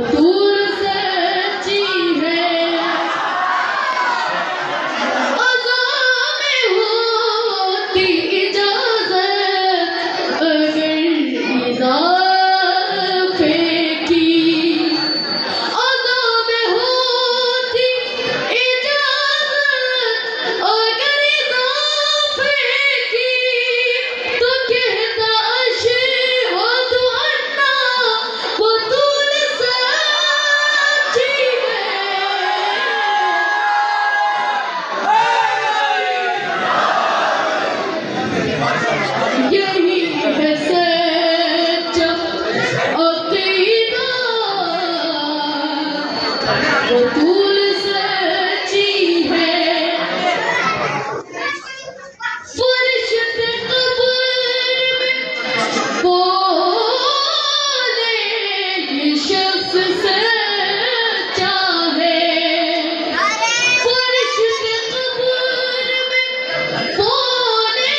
बतूल सच्ची है, अज़ा में होती इजाज़त अगर इज़ाफ़े की, अज़ा में होती इजाज़त अगर इज़ाफ़े की, तो कहता अशहदु अन्ना बतूल सच्ची है। यही है सच्चा अक़ीदा, बतूल सच्ची है। फरिश्ते क़ब्र में बोले ये शख्स सच्चा है, फरिश्ते क़ब्र में बोले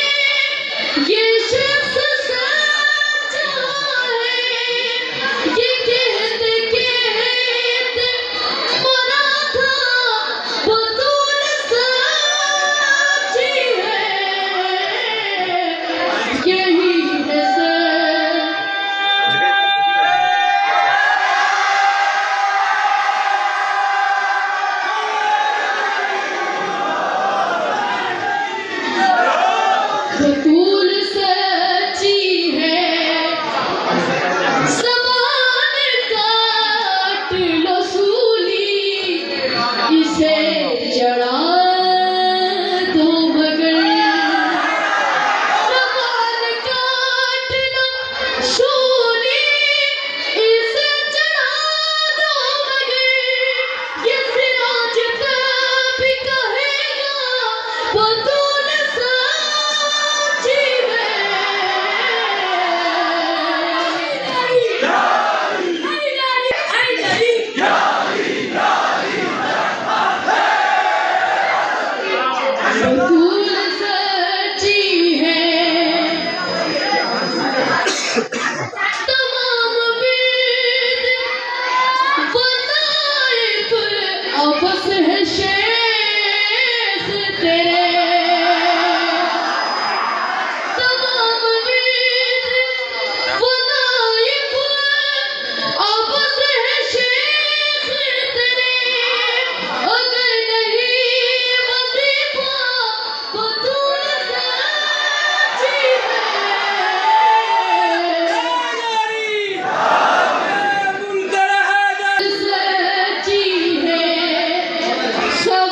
ये शख्स सच्चा है। ये कहते कहते मरा था, बतूल सच्ची है। यही है बतूल सच्ची है। ज़बान काट लो सूली, इसे जड़ा दो मगर, ज़बान काट लो सूली, इसे जड़ा दो मगर, ये सिराज तभी कहेगा बतूल सच्ची है। बतूल सच्ची है। तमाम वेद वज़ाइफ़ आपस है शेख तेरे, तमाम वेद वज़ाइफ़ आपस है शेख तेरे, अगर नहीं वज़ीफ़ा बतूल सच्ची है। सच्ची है, सब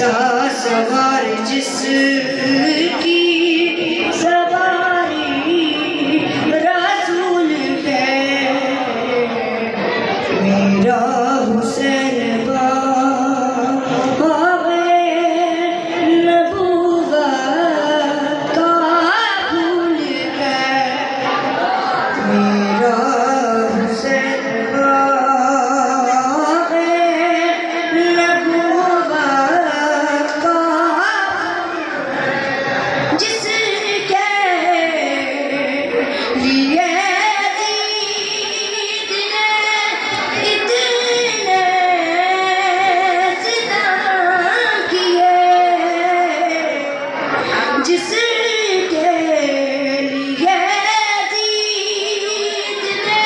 सवार जिसकी सवारी रसूल है, मेरा हुसैन बाबे नबूवत का फूल है, मेरा हुसैन बाबे नबूवत का, जिसके लिए दीद ने इतने सितम किए, जिसके लिए दीद ने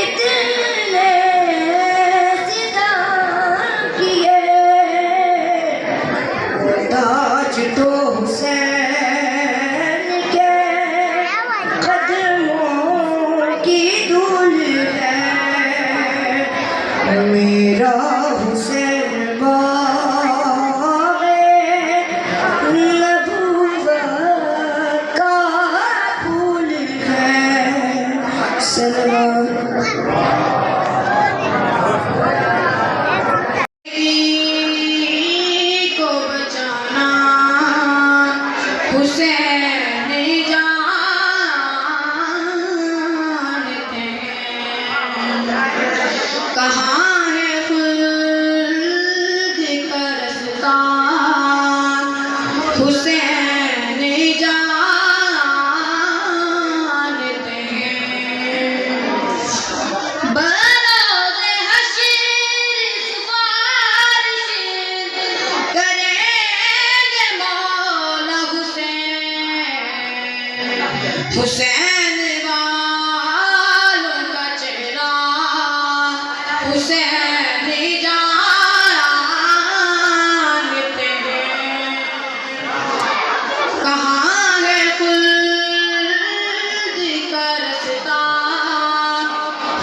इतने सितम किए, ताज तो हुसैन के कदमों की धूल है, मेरा हुसैन बाबे नबूवत का फूल है। सलवात को बचाना हुसैन जानते हैं, कहाँ है खुल्द का रास्ता हुसैन जानते हैं, बरोज़े हश्र सिफारिश करेंगे मौला हुसैन, हुसैन वालों का चेहरा हुसैन जानते हैं, कहाँ है खुल्द का रास्ता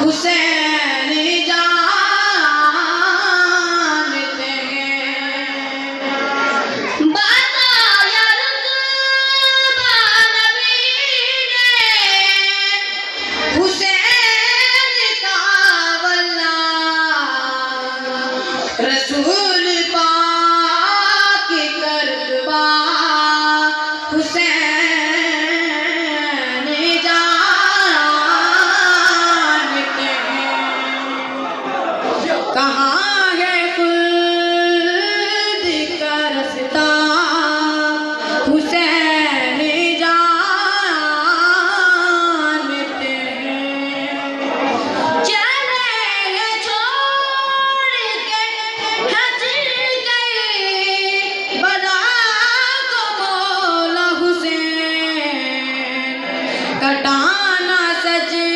हुसैन जानते हैं, बताया रुतबा नबी ने हुसैन का वल्ला, रसूल पाक का रुतबा हुसैन जानते हैं, कहाँ है खुल्द का रास्ता हुसैन जानते हैं, चले छोड़ के हज गए बना को मौला हुसैन, कटाना सजदे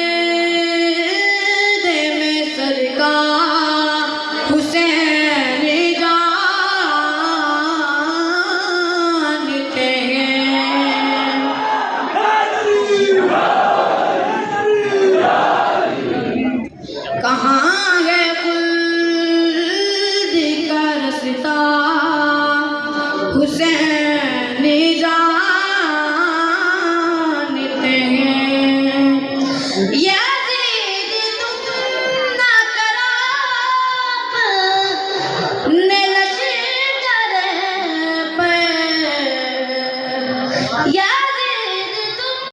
में सर का हुसैन जानते हैं, कहाँ है खुल्द का रास्ता हुसैन जानते हैं, यज़ीद तुम ना करो अपने लश्कर पे,